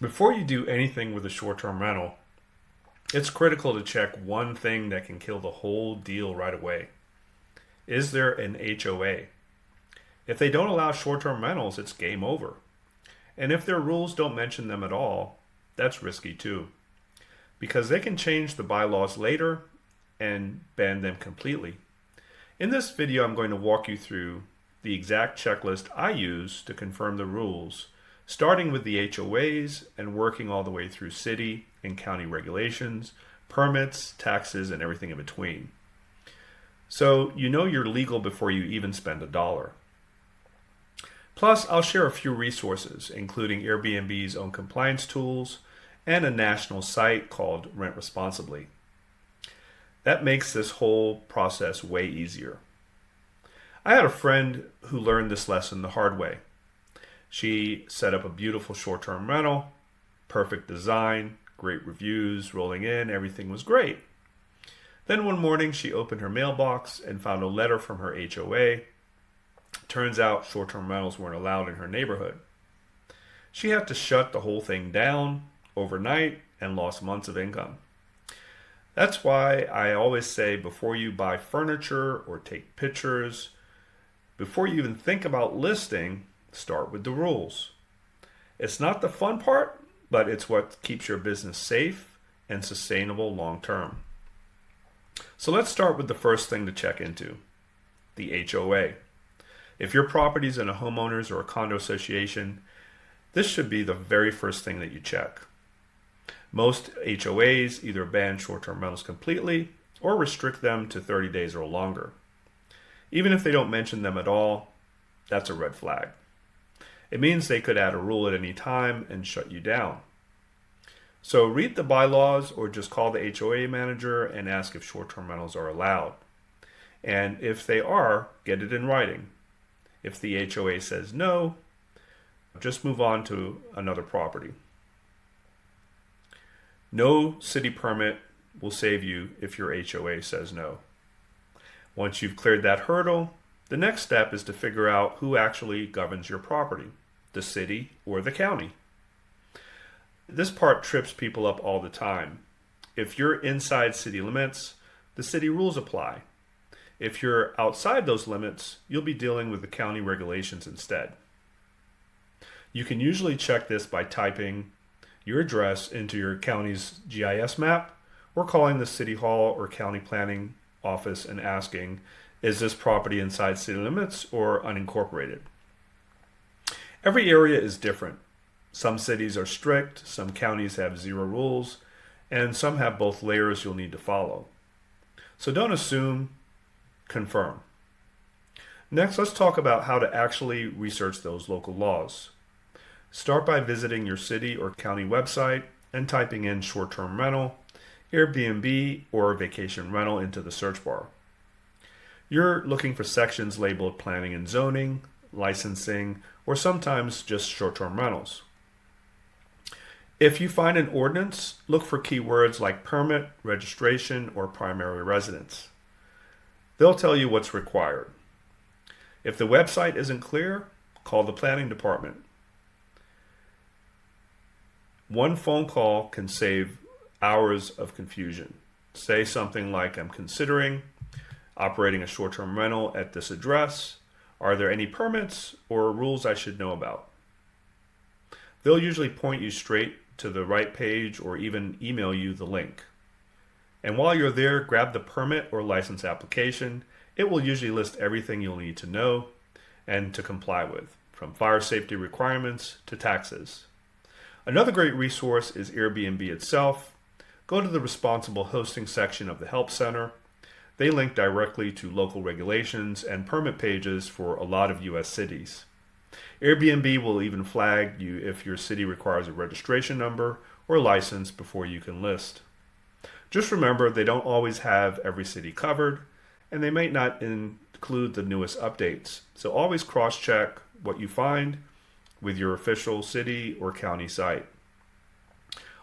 Before you do anything with a short-term rental, it's critical to check one thing that can kill the whole deal right away. Is there an HOA? If they don't allow short-term rentals, it's game over. And if their rules don't mention them at all, that's risky too, because they can change the bylaws later and ban them completely. In this video, I'm going to walk you through the exact checklist I use to confirm the rules, starting with the HOAs and working all the way through city and county regulations, permits, taxes, and everything in between. So you know you're legal before you even spend a dollar. Plus, I'll share a few resources, including Airbnb's own compliance tools and a national site called Rent Responsibly. That makes this whole process way easier. I had a friend who learned this lesson the hard way. She set up a beautiful short-term rental, perfect design, great reviews, rolling in, everything was great. Then one morning she opened her mailbox and found a letter from her HOA. Turns out short-term rentals weren't allowed in her neighborhood. She had to shut the whole thing down overnight and lost months of income. That's why I always say before you buy furniture or take pictures, before you even think about listing, start with the rules. It's not the fun part, but it's what keeps your business safe and sustainable long term. So let's start with the first thing to check into, the HOA. If your property is in a homeowners or a condo association, this should be the very first thing that you check. Most HOAs either ban short-term rentals completely or restrict them to 30 days or longer. Even if they don't mention them at all, that's a red flag. It means they could add a rule at any time and shut you down. So read the bylaws or just call the HOA manager and ask if short-term rentals are allowed. And if they are, get it in writing. If the HOA says no, just move on to another property. No city permit will save you if your HOA says no. Once you've cleared that hurdle, the next step is to figure out who actually governs your property, the city or the county. This part trips people up all the time. If you're inside city limits, the city rules apply. If you're outside those limits, you'll be dealing with the county regulations instead. You can usually check this by typing your address into your county's GIS map or calling the city hall or county planning office and asking, is this property inside city limits or unincorporated? Every area is different. Some cities are strict, some counties have zero rules, and some have both layers you'll need to follow. So don't assume, confirm. Next, let's talk about how to actually research those local laws. Start by visiting your city or county website and typing in short-term rental, Airbnb, or vacation rental into the search bar. You're looking for sections labeled planning and zoning, licensing, or sometimes just short-term rentals. If you find an ordinance, look for keywords like permit, registration, or primary residence. They'll tell you what's required. If the website isn't clear, call the planning department. One phone call can save hours of confusion. Say something like, I'm considering operating a short-term rental at this address. Are there any permits or rules I should know about? They'll usually point you straight to the right page or even email you the link. And while you're there, grab the permit or license application. It will usually list everything you'll need to know and to comply with, from fire safety requirements to taxes. Another great resource is Airbnb itself. Go to the responsible hosting section of the Help Center. They link directly to local regulations and permit pages for a lot of U.S. cities. Airbnb will even flag you if your city requires a registration number or license before you can list. Just remember, they don't always have every city covered, and they might not include the newest updates. So always cross-check what you find with your official city or county site.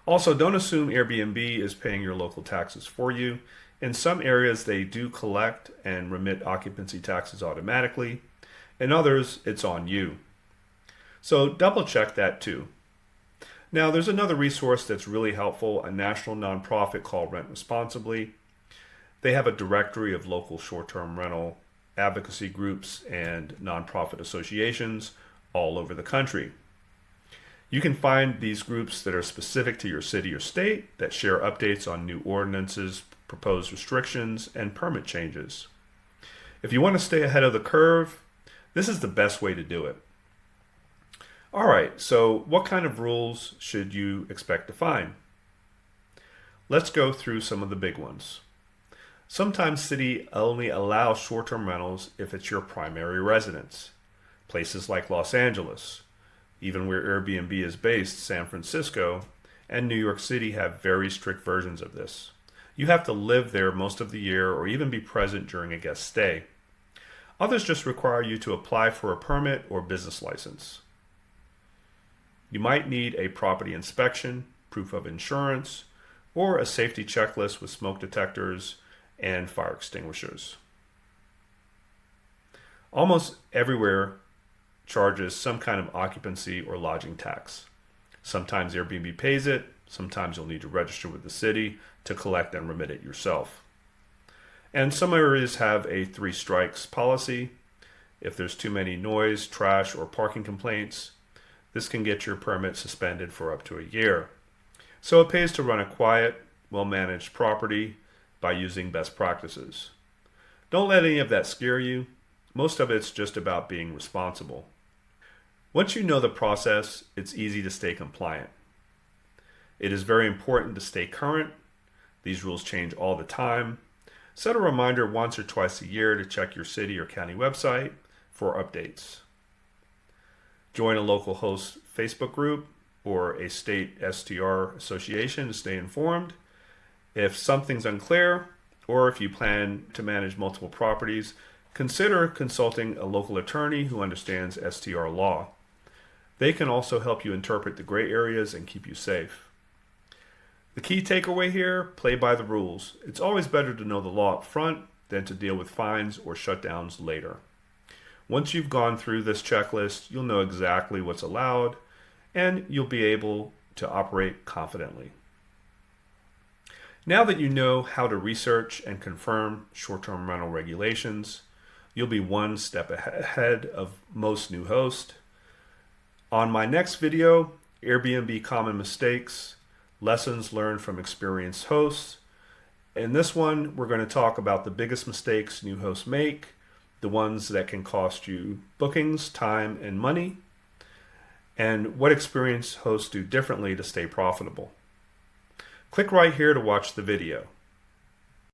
Also, don't assume Airbnb is paying your local taxes for you. In some areas, they do collect and remit occupancy taxes automatically. In others, it's on you. So double check that too. Now, there's another resource that's really helpful, a national nonprofit called Rent Responsibly. They have a directory of local short-term rental advocacy groups and nonprofit associations all over the country. You can find these groups that are specific to your city or state that share updates on new ordinances, proposed restrictions, and permit changes. If you want to stay ahead of the curve, this is the best way to do it. All right, so what kind of rules should you expect to find? Let's go through some of the big ones. Sometimes city only allows short-term rentals if it's your primary residence. Places like Los Angeles, even where Airbnb is based, San Francisco, and New York City have very strict versions of this. You have to live there most of the year or even be present during a guest stay. Others just require you to apply for a permit or business license. You might need a property inspection, proof of insurance, or a safety checklist with smoke detectors and fire extinguishers. Almost everywhere charges some kind of occupancy or lodging tax. Sometimes Airbnb pays it, sometimes you'll need to register with the city to collect and remit it yourself. And some areas have a 3 strikes policy. If there's too many noise, trash, or parking complaints, this can get your permit suspended for up to a year. So it pays to run a quiet, well-managed property by using best practices. Don't let any of that scare you. Most of it's just about being responsible. Once you know the process, it's easy to stay compliant. It is very important to stay current. These rules change all the time. Set a reminder once or twice a year to check your city or county website for updates. Join a local host Facebook group or a state STR association to stay informed. If something's unclear, or if you plan to manage multiple properties, consider consulting a local attorney who understands STR law. They can also help you interpret the gray areas and keep you safe. The key takeaway here, play by the rules. It's always better to know the law up front than to deal with fines or shutdowns later. Once you've gone through this checklist, you'll know exactly what's allowed and you'll be able to operate confidently. Now that you know how to research and confirm short-term rental regulations, you'll be one step ahead of most new hosts. On my next video, Airbnb common mistakes, lessons learned from experienced hosts. In this one, we're going to talk about the biggest mistakes new hosts make, the ones that can cost you bookings, time, and money, and what experienced hosts do differently to stay profitable. Click right here to watch the video.